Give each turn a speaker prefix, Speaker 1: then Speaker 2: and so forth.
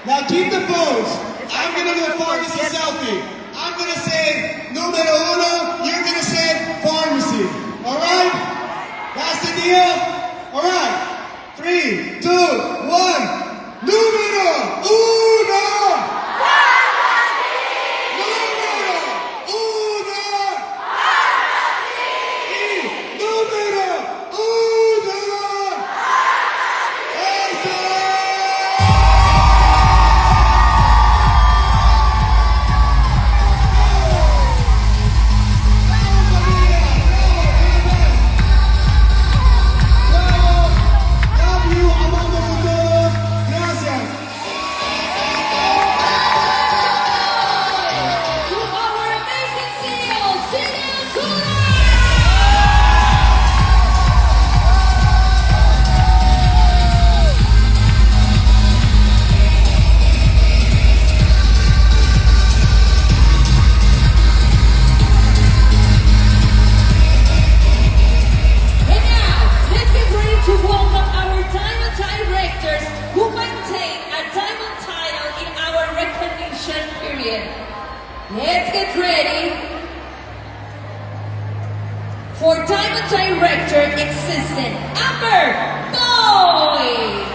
Speaker 1: Now keep the phones. I'm gonna do a pharmacy selfie. I'm gonna say numero uno, you're gonna say pharmacy. Alright? That's the deal? Alright. 3, 2, 1. Numero uno! Numero uno! Numero uno! Eso!
Speaker 2: Let's get ready for Diamond Director Assistant Amber Boy!